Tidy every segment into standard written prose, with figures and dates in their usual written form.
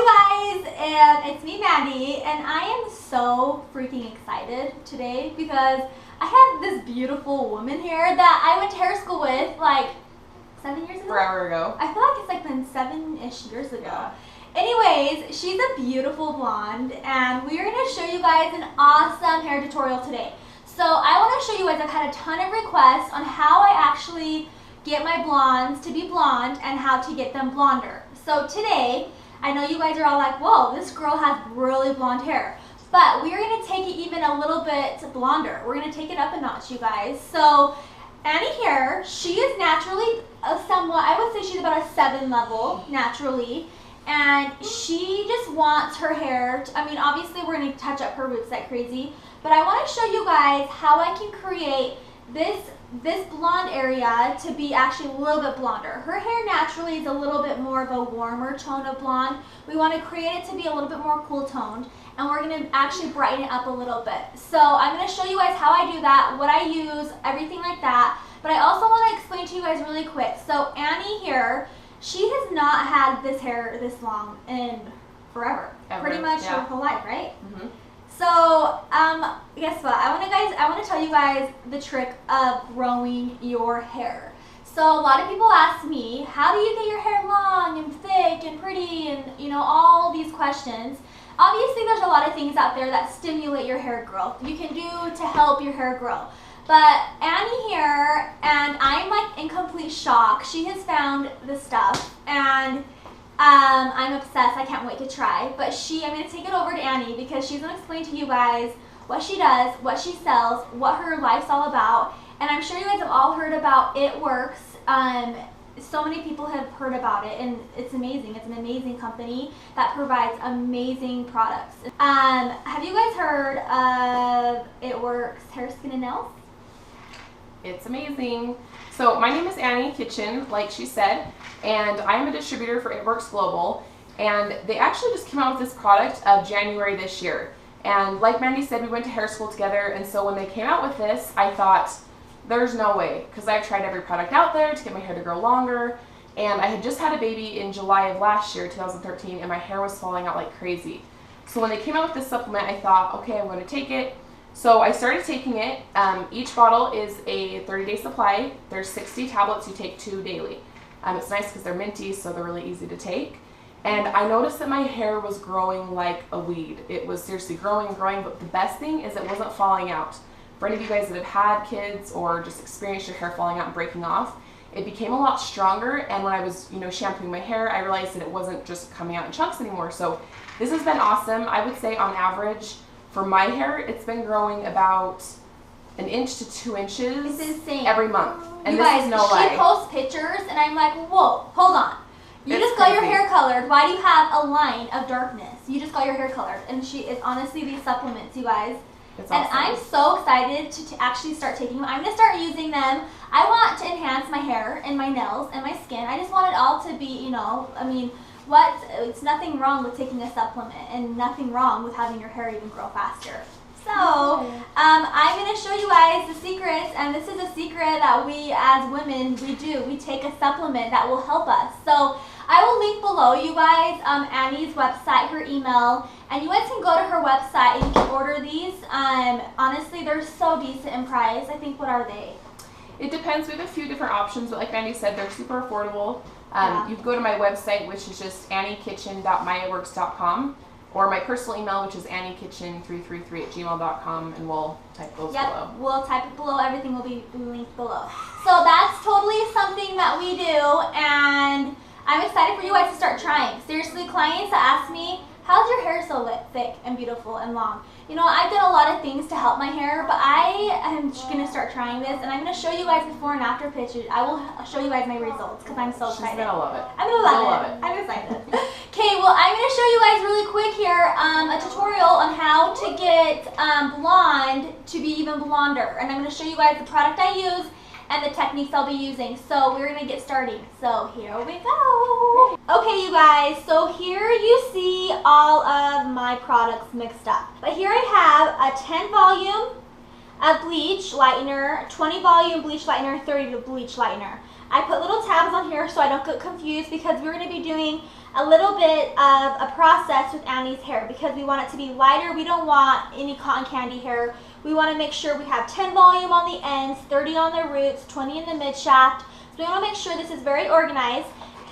you guys, and it's me, Maddie, and I am so freaking excited today because I have this beautiful woman here that I went to hair school with like 7 years ago? Forever ago. I feel like it's like been 7-ish years ago. Yeah. Anyways, she's a beautiful blonde, and we're going to show you guys an awesome hair tutorial today. So I want to show you guys, I've had a ton of requests on how I actually get my blondes to be blonde and how to get them blonder. So today, I know you guys are all like, whoa, this girl has really blonde hair. But we're going to take it even a little bit blonder. We're going to take it up a notch, you guys. So Annie here, she is naturally somewhat, I would say she's about a 7 level naturally. And she just wants her hair to, I mean, obviously we're going to touch up her roots like crazy. But I want to show you guys how I can create this blonde area to be actually a little bit blonder. Her hair naturally is a little bit more of a warmer tone of blonde. We want to create it to be a little bit more cool toned, and we're going to actually brighten it up a little bit. So I'm going to show you guys how I do that, what I use, everything like that. But I also want to explain to you guys really quick. So Annie here, she has not had this hair this long in forever. Ever. Pretty much her whole life, right? Mm-hmm. So, guess what? I want to tell you guys the trick of growing your hair. So a lot of people ask me, how do you get your hair long and thick and pretty and, you know, all these questions. Obviously, there's a lot of things out there that stimulate your hair growth. You can do to help your hair grow. But Annie here, and I'm like in complete shock. She has found this stuff, and I'm obsessed. I can't wait to try. But I'm going to take it over to Annie because she's going to explain to you guys what she does, what she sells, what her life's all about. And I'm sure you guys have all heard about It Works. So many people have heard about it, and it's amazing. It's an amazing company that provides amazing products. Have you guys heard of It Works Hair, Skin, and Nails? It's amazing. So my name is Annie Kitchen, like she said, and I'm a distributor for It Works Global, and they actually just came out with this product of January this year. And like Mandy said, we went to hair school together, and so when they came out with this, I thought, there's no way, because I've tried every product out there to get my hair to grow longer, and I had just had a baby in July of last year, 2013, and my hair was falling out like crazy. So when they came out with this supplement, I thought, okay, I'm going to take it. So I started taking it. Each bottle is a 30-day supply. There's 60 tablets. You take 2 daily. It's nice because they're minty, so they're really easy to take. And I noticed that my hair was growing like a weed. It was seriously growing and growing, but the best thing is it wasn't falling out. For any of you guys that have had kids or just experienced your hair falling out and breaking off, it became a lot stronger, and when I was, shampooing my hair, I realized that it wasn't just coming out in chunks anymore. So this has been awesome. I would say on average, for my hair, it's been growing about 1 inch to 2 inches every month. And you guys, she posts pictures, and I'm like, whoa, hold on. You just got your hair colored. Why do you have a line of darkness? You just got your hair colored. And it's honestly these supplements, you guys. It's awesome. And I'm so excited to actually start taking them. I'm going to start using them. I want to enhance my hair and my nails and my skin. I just want it all to be, it's nothing wrong with taking a supplement and nothing wrong with having your hair even grow faster. So, I'm going to show you guys the secrets, and this is a secret that we as women, we do. We take a supplement that will help us. So, I will link below, you guys, Annie's website, her email, and you guys can go to her website and you can order these. Honestly, they're so decent in price. I think, what are they? It depends. We have a few different options, but like Mandy said, they're super affordable. You can go to my website, which is just anniekitchen.myitworks.com, or my personal email, which is anniekitchen333@gmail.com, and we'll type those below. We'll type it below. Everything will be linked below. So that's totally something that we do, and I'm excited for you guys to start trying. Seriously, clients that ask me, how's your hair so thick and beautiful and long? I've done a lot of things to help my hair, but I am going to start trying this, and I'm going to show you guys before and after pictures. I will show you guys my results because I'm so excited. She's going to love it. I'm going to love it. I'm excited. Okay, well, I'm going to show you guys really quick here a tutorial on how to get blonde to be even blonder, and I'm going to show you guys the product I use and the techniques I'll be using. So we're gonna get started. So here we go. Okay, you guys, so here you see all of my products mixed up. But here I have a 10 volume of bleach lightener, 20 volume bleach lightener, 30 bleach lightener. I put little tabs on here so I don't get confused because we're gonna be doing a little bit of a process with Annie's hair because we want it to be lighter. We don't want any cotton candy hair. We want to make sure we have 10 volume on the ends, 30 on the roots, 20 in the mid shaft. So we want to make sure this is very organized.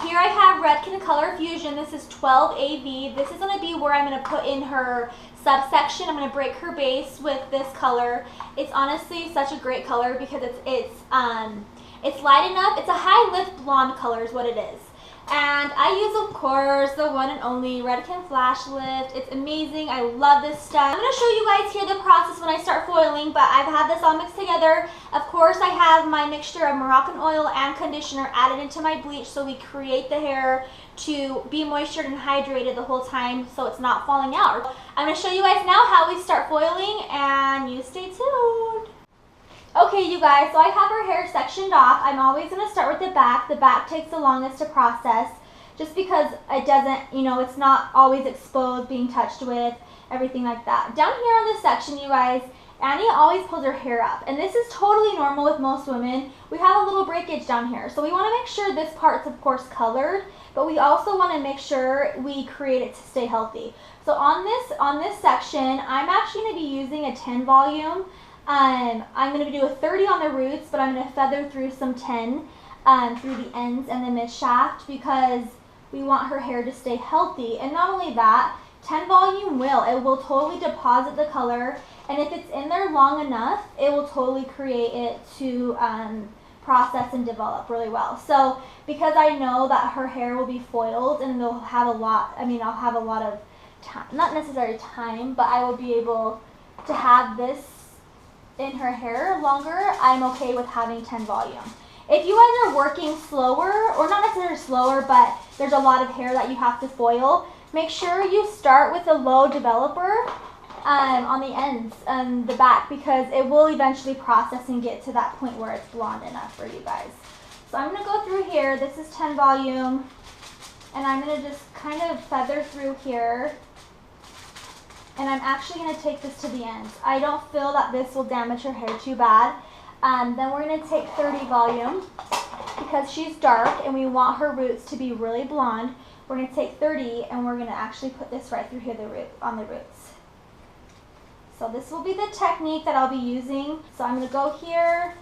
Here I have Redken Color Fusion. This is 12 AV. This is going to be where I'm going to put in her subsection. I'm going to break her base with this color. It's honestly such a great color because it's light enough. It's a high lift blonde color is what it is. And I use, of course, the one and only Redken Flash Lift. It's amazing. I love this stuff. I'm going to show you guys here the process when I start foiling, but I've had this all mixed together. Of course, I have my mixture of Moroccan oil and conditioner added into my bleach so we create the hair to be moistured and hydrated the whole time so it's not falling out. I'm going to show you guys now how we start foiling, and you stay tuned. Okay, you guys, so I have her hair sectioned off. I'm always going to start with the back. The back takes the longest to process just because it doesn't, it's not always exposed, being touched with, everything like that. Down here on this section, you guys, Annie always pulls her hair up, and this is totally normal with most women. We have a little breakage down here, so we want to make sure this part's, of course, colored, but we also want to make sure we create it to stay healthy. So on this section, I'm actually going to be using a 10 volume. I'm going to do a 30 on the roots, but I'm going to feather through some 10 through the ends and the mid shaft because we want her hair to stay healthy. And not only that, 10 volume will totally deposit the color, and if it's in there long enough, it will totally create it to process and develop really well. So because I know that her hair will be foiled and they'll have a lot, I'll have a lot of time, not necessarily time, but I will be able to have this in her hair longer, I'm okay with having 10 volume. If you guys are working slower, or not necessarily slower, but there's a lot of hair that you have to foil, make sure you start with a low developer on the ends and the back because it will eventually process and get to that point where it's blonde enough for you guys. So I'm going to go through here. This is 10 volume, and I'm going to just kind of feather through here. And I'm actually going to take this to the ends. I don't feel that this will damage her hair too bad. Then we're going to take 30 volume because she's dark and we want her roots to be really blonde. We're going to take 30 and we're going to actually put this right through here on the roots. So this will be the technique that I'll be using. So I'm going to go here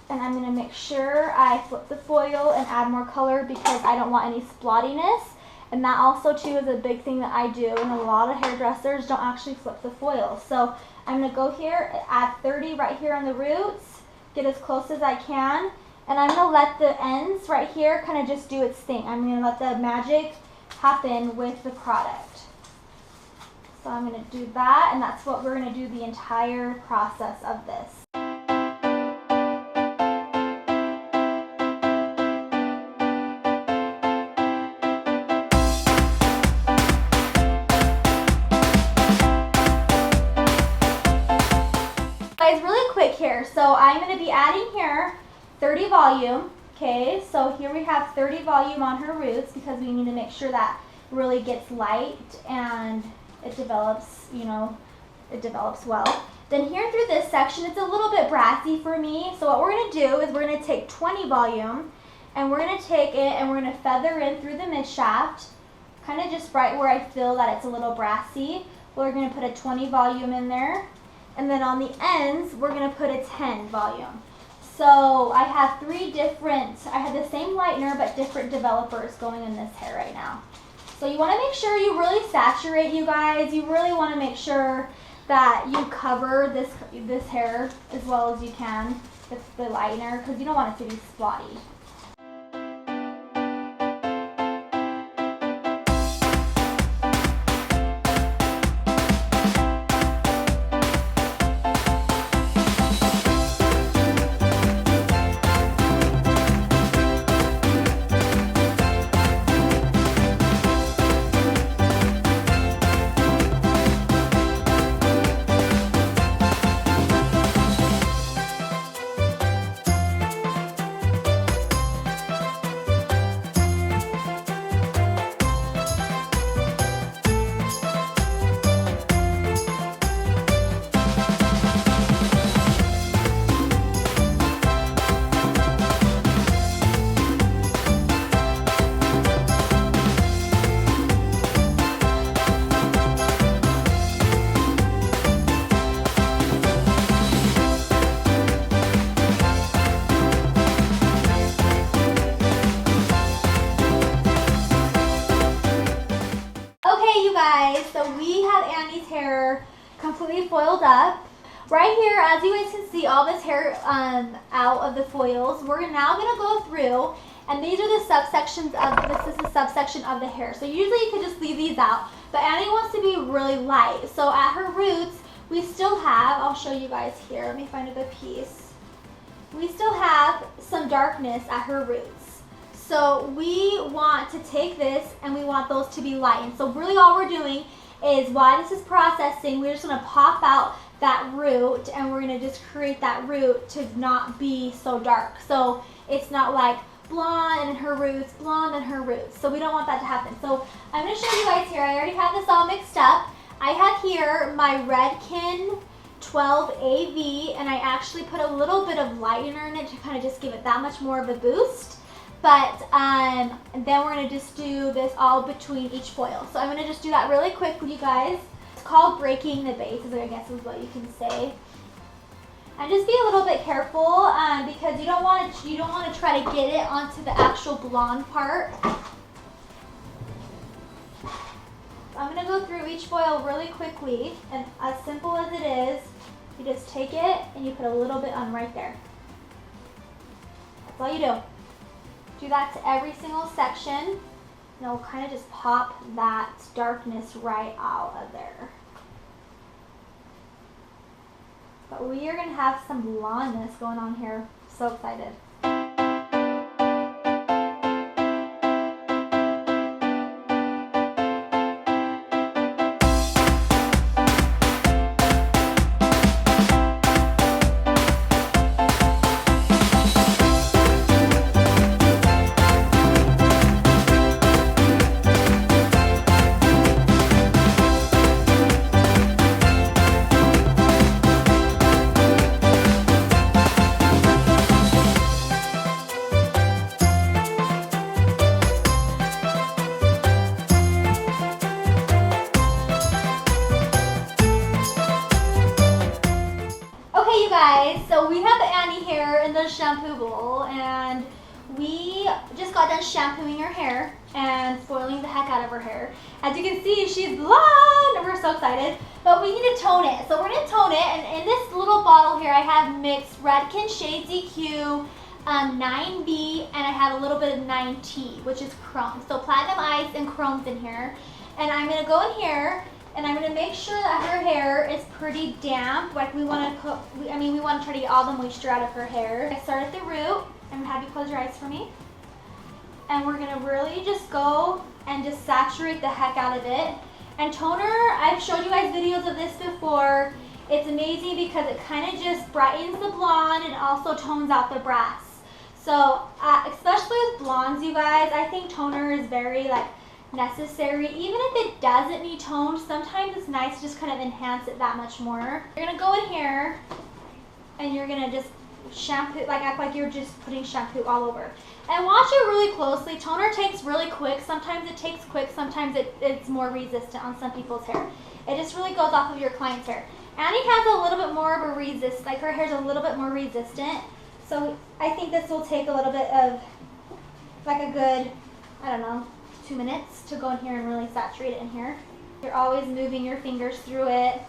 and I'm going to make sure I flip the foil and add more color because I don't want any splottiness. And that also too is a big thing that I do, and a lot of hairdressers don't actually flip the foil. So I'm going to go here, add 30 right here on the roots, get as close as I can, and I'm going to let the ends right here kind of just do its thing. I'm going to let the magic happen with the product. So I'm going to do that, and that's what we're going to do the entire process of this. Guys, really quick here, so I'm going to be adding here 30 volume. Okay, so here we have 30 volume on her roots because we need to make sure that really gets light and it develops, it develops well. Then here through this section, it's a little bit brassy for me, so what we're going to do is we're going to take 20 volume and we're going to take it and we're going to feather in through the mid shaft, kind of just right where I feel that it's a little brassy. We're going to put a 20 volume in there. And then on the ends, we're going to put a 10 volume. So I have I have the same lightener, but different developers going in this hair right now. So you want to make sure you really saturate, you guys. You really want to make sure that you cover this hair as well as you can with the lightener because you don't want it to be splotty. Okay, you guys, so we have Annie's hair completely foiled up. Right here, as you guys can see, all this hair out of the foils. We're now gonna go through, and these are the subsections of, this is the subsection of the hair. So usually you could just leave these out, but Annie wants to be really light. So at her roots, we still have, I'll show you guys here, let me find a good piece. We still have some darkness at her roots. So we want to take this and we want those to be light. And so really all we're doing is while this is processing, we're just gonna pop out that root and we're gonna just create that root to not be so dark. So it's not like blonde and her roots, blonde and her roots. So we don't want that to happen. So I'm gonna show you guys here, I already have this all mixed up. I have here my Redken 12AV and I actually put a little bit of lightener in it to kind of just give it that much more of a boost. But then we're gonna just do this all between each foil. So I'm gonna just do that really quick with you guys. It's called breaking the base, I guess is what you can say. And just be a little bit careful because you don't want to try to get it onto the actual blonde part. I'm gonna go through each foil really quickly, and as simple as it is, you just take it and you put a little bit on right there. That's all you do. Do that to every single section, and it'll kind of just pop that darkness right out of there. But we are going to have some blondness going on here. So excited. Okay, you guys, so we have Annie here in the shampoo bowl, and we just got done shampooing her hair and foiling the heck out of her hair. As you can see, she's blonde, and we're so excited, but we need to tone it. So we're going to tone it, and in this little bottle here, I have mixed Redken Shades Eq 9B, and I have a little bit of 9T, which is chrome. So platinum ice and chrome's in here, and I'm going to go in here, and I'm gonna make sure that her hair is pretty damp. Like we want to we want to try to get all the moisture out of her hair. I start at the root. I'm gonna have you close your eyes for me. And we're gonna really just go and just saturate the heck out of it. And toner, I've showed you guys videos of this before. It's amazing because it kind of just brightens the blonde and also tones out the brass. So especially with blondes, you guys, I think toner is very necessary. Even if it doesn't need toned, sometimes it's nice to just kind of enhance it that much more. You're gonna go in here and you're gonna just shampoo, act like you're just putting shampoo all over. And watch it really closely. Toner takes really quick. Sometimes it takes quick, sometimes it's more resistant on some people's hair. It just really goes off of your client's hair. Annie has a little bit more of a her hair's a little bit more resistant. So I think this will take a little bit of a good, I don't know, 2 minutes to go in here and really saturate it in here. You're always moving your fingers through it.